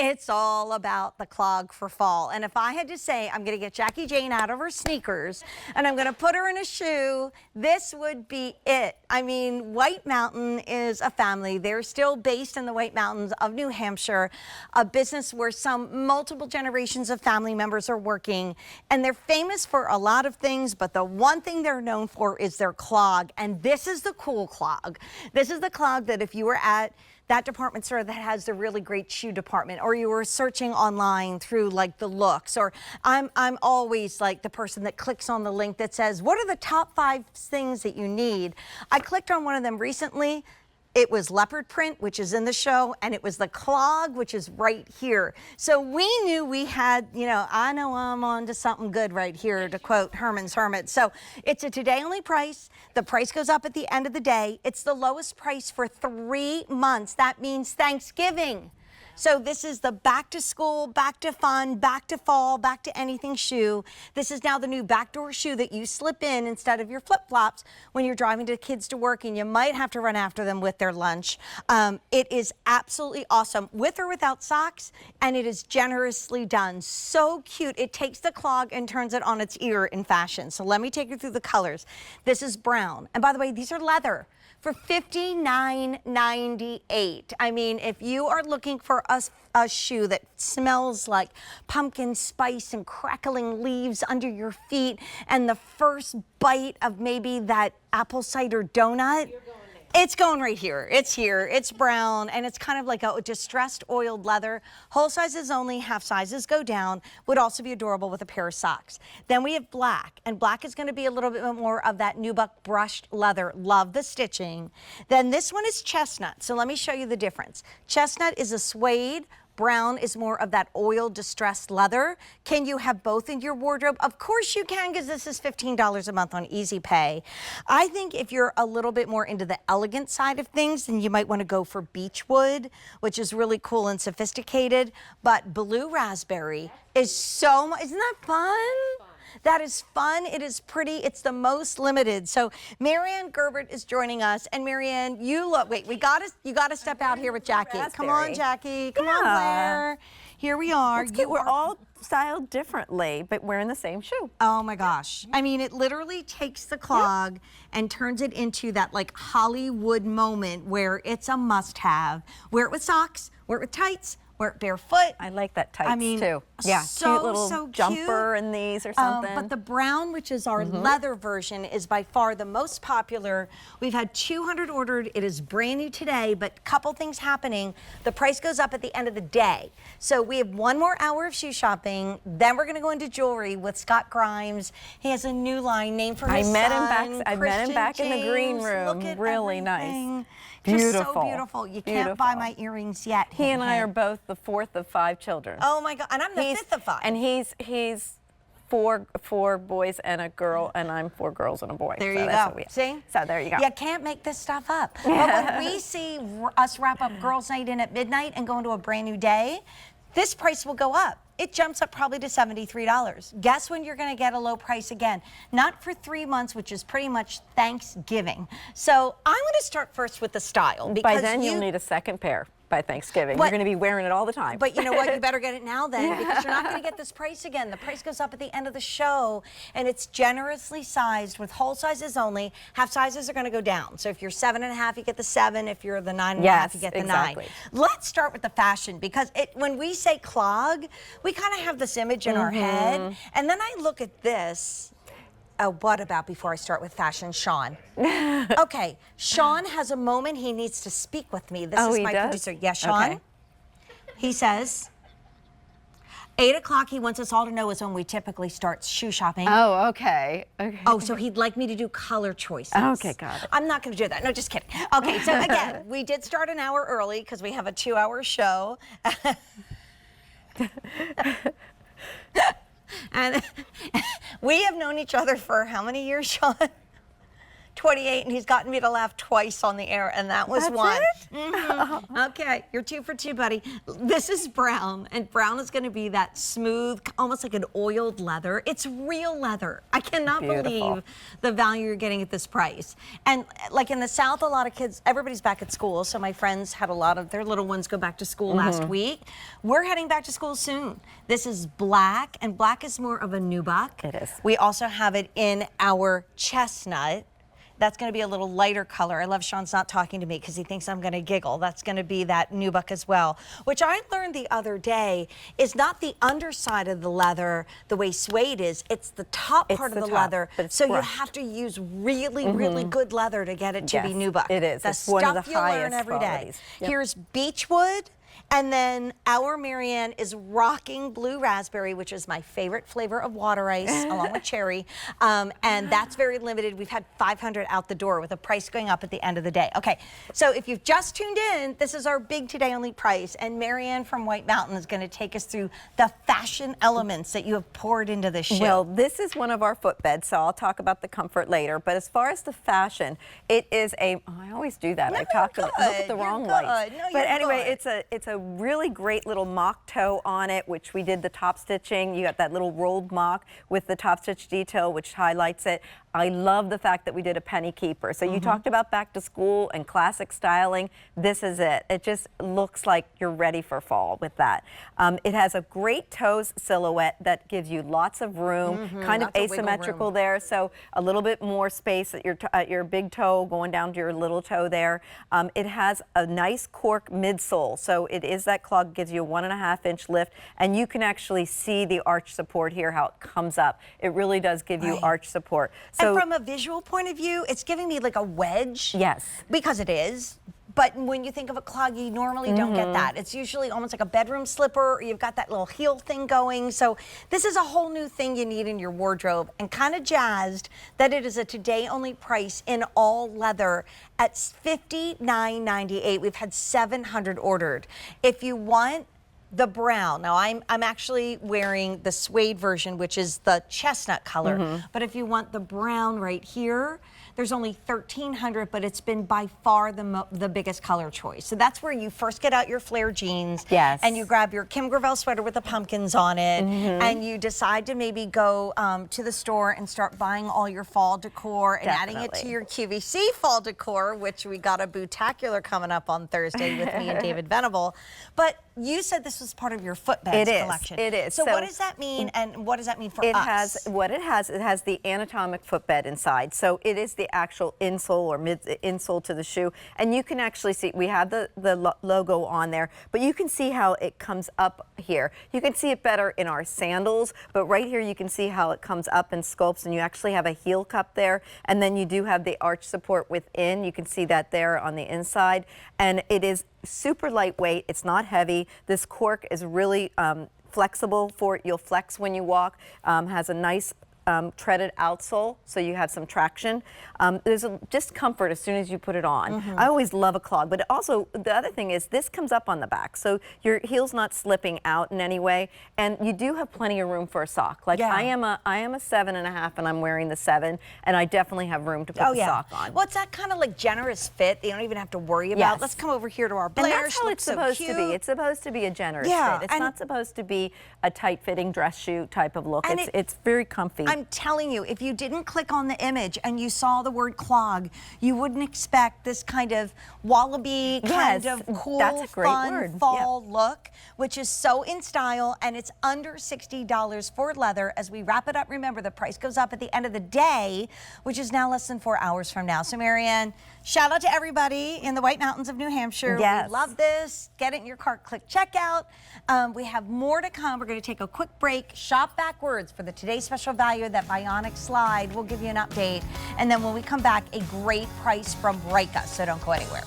It's all about the clog for fall. And if I had to say, I'm going to get Jackie Jane out of her sneakers and I'm going to put her in a shoe, this would be it. I mean, White Mountain is a family. They're still based in the White Mountains of New Hampshire, a business where multiple generations of family members are working. And they're famous for a lot of things, but the one thing they're known for is their clog. And this is the cool clog. This is the clog that if you were at that department store that has the really great shoe department, or you were searching online through like the looks, or I'm always like the person that clicks on the link that says, what are the top 5 things that you need? I clicked on one of them recently. It was leopard print, which is in the show, and it was the clog, which is right here. So we knew we had, I know I'm on to something good right here, to quote Herman's Hermit. So it's a today only price. The price goes up at the end of the day. It's the lowest price for 3 months. That means Thanksgiving. So this is the back to school, back to fun, back to fall, back to anything shoe. This is now the new backdoor shoe that you slip in instead of your flip-flops when you're driving the kids to work and you might have to run after them with their lunch. It is absolutely awesome, with or without socks, and it is generously done. So cute. It takes the clog and turns it on its ear in fashion. So let me take you through the colors. This is brown. And by the way, these are leather. For $59.98. I mean, if you are looking for a shoe that smells like pumpkin spice and crackling leaves under your feet and the first bite of maybe that apple cider donut, it's going right here. It's here. It's brown, and it's kind of like a distressed oiled leather. Whole sizes only, half sizes go down. Would also be adorable with a pair of socks. Then we have black, and black is going to be a little bit more of that nubuck brushed leather. Love the stitching. Then this one is chestnut. So let me show you the difference. Chestnut is a suede. Brown is more of that oil distressed leather. Can you have both in your wardrobe? Of course you can, because this is $15 a month on Easy Pay. I think if you're a little bit more into the elegant side of things, then you might want to go for beechwood, which is really cool and sophisticated. But blue raspberry is so much, isn't that fun? That is fun. It is pretty. It's the most limited. So Marianne Gerbert is joining us. And Marianne, you gotta step out here with Jackie. Come on, Jackie. Come on, Blair. Here we are. We're all styled differently, but wearing the same shoe. Oh my gosh. I mean, it literally takes the clog and turns it into that like Hollywood moment where it's a must-have. Wear it with socks, wear it with tights, wear it barefoot. I like that tights too. Yeah, cute little jumper in these or something. But the brown, which is our leather version, is by far the most popular. We've had 200 ordered. It is brand new today, but couple things happening. The price goes up at the end of the day. So we have 1 more hour of shoe shopping. Then we're going to go into jewelry with Scott Grimes. He has a new line named for his son. I met him back in the green room. Really nice. Beautiful. Beautiful. Just so beautiful. You can't buy my earrings yet. He and I are both the 4th of 5 children. Oh my God, and I'm the 5th of 5. And he's four boys and a girl, and I'm 4 girls and a boy. There you go. See? So there you go. You can't make this stuff up. But when we see us wrap up Girls' Night in at midnight and go into a brand new day, this price will go up. It jumps up probably to $73. Guess when you're going to get a low price again? Not for 3 months, which is pretty much Thanksgiving. So I'm going to start first with the style. Because by then you'll need a second pair by Thanksgiving. You're going to be wearing it all the time. But you know what? You better get it now then, because you're not going to get this price again. The price goes up at the end of the show, and it's generously sized with whole sizes only. Half sizes are going to go down. So if you're 7.5, you get the 7. If you're the 9.5, you get the 9. Let's start with the fashion, because when we say clog, we kind of have this image in our head. And then I look at this. What about before I start with fashion, Sean? Okay, Sean has a moment he needs to speak with me. This is my producer. Yeah, Sean? Okay. He says, 8 o'clock, he wants us all to know is when we typically start shoe shopping. Oh, okay. Oh, so he'd like me to do color choices. Okay, got it. I'm not going to do that. No, just kidding. Okay, so again, we did start an hour early because we have a 2-hour show. And we have known each other for how many years, Sean? 28, and he's gotten me to laugh twice on the air, and that was That's one. it? Okay, you're 2 for 2, buddy. This is brown, and brown is going to be that smooth, almost like an oiled leather. It's real leather. I cannot believe the value you're getting at this price. And like in the South, a lot of kids, everybody's back at school, so my friends had a lot of their little ones go back to school last week. We're heading back to school soon. This is black, and black is more of a nubuck. It is. We also have it in our chestnut. That's going to be a little lighter color. I love Sean's not talking to me because he thinks I'm going to giggle. That's going to be that nubuck as well, which I learned the other day is not the underside of the leather the way suede is. It's the top part of the leather. So you have to use really, really good leather to get it to be nubuck. It is. The It's one of the stuff you learn highest every day. qualities. Yep. Here's beechwood. And then our Marianne is rocking blue raspberry, which is my favorite flavor of water ice, along with cherry. And that's very limited. We've had 500 out the door with a price going up at the end of the day. Okay, so if you've just tuned in, this is our big today only price. And Marianne from White Mountain is going to take us through the fashion elements that you have poured into this shoe. Well, this is one of our footbeds, so I'll talk about the comfort later. But as far as the fashion, it is a, I always do that. No, I talk you're look at the good. wrong You're lights. good. No, but you're anyway, good. it's a really great little mock toe on it, which we did the top stitching. You got that little rolled mock with the top stitch detail, which highlights it. I love the fact that we did a penny keeper. So you talked about back to school and classic styling. This is it. It just looks like you're ready for fall with that. It has a great toes silhouette that gives you lots of room, kind of asymmetrical there. So a little bit more space at your big toe going down to your little toe there. It has a nice cork midsole. So it is that clog, gives you a 1.5-inch lift, and you can actually see the arch support here, how it comes up. It really does give you arch support. So, and from a visual point of view, it's giving me like a wedge. Yes. Because it is. But when you think of a clog, you normally don't get that. It's usually almost like a bedroom slipper, or you've got that little heel thing going. So this is a whole new thing you need in your wardrobe, and kind of jazzed that it is a today only price in all leather at $59.98. We've had 700 ordered. If you want the brown, now I'm actually wearing the suede version, which is the chestnut color, but if you want the brown right here, there's only 1,300, but it's been by far the biggest color choice. So that's where you first get out your flare jeans, and you grab your Kim Gravel sweater with the pumpkins on it, and you decide to maybe go to the store and start buying all your fall decor and adding it to your QVC fall decor, which we got a Bootacular coming up on Thursday with me and David Venable. But you said this was part of your footbeds collection. It is. So what does that mean, and what does that mean for us? It has the anatomic footbed inside. So it is the actual insole or mid insole to the shoe, and you can actually see we have the logo on there, but you can see how it comes up here. You can see it better in our sandals, but right here you can see how it comes up and sculpts, and you actually have a heel cup there, and then you do have the arch support within. You can see that there on the inside, and it is super lightweight. It's not heavy. This cork is really flexible for it. You'll flex when you walk. Has a nice treaded outsole, so you have some traction. There's a discomfort as soon as you put it on. I always love a clog, but also the other thing is this comes up on the back, so your heel's not slipping out in any way, and you do have plenty of room for a sock. Like I am a 7.5, and I'm wearing the 7, and I definitely have room to put the sock on. Well, it's that kind of like generous fit that you don't even have to worry about. Let's come over here to our Blair. And that's how it's supposed to be. It's supposed to be a generous fit. It's not supposed to be a tight-fitting dress shoe type of look. It's very comfy. I'm telling you, if you didn't click on the image and you saw the word clog, you wouldn't expect this kind of wallaby, kind of cool, fun fall look, which is so in style, and it's under $60 for leather. As we wrap it up, remember the price goes up at the end of the day, which is now less than 4 hours from now. So Marianne, shout out to everybody in the White Mountains of New Hampshire. We love this. Get it in your cart, click checkout. We have more to come. We're going to take a quick break, shop backwards for the today's special value, that bionic slide. We'll give you an update. And then when we come back, a great price from Breika. So don't go anywhere.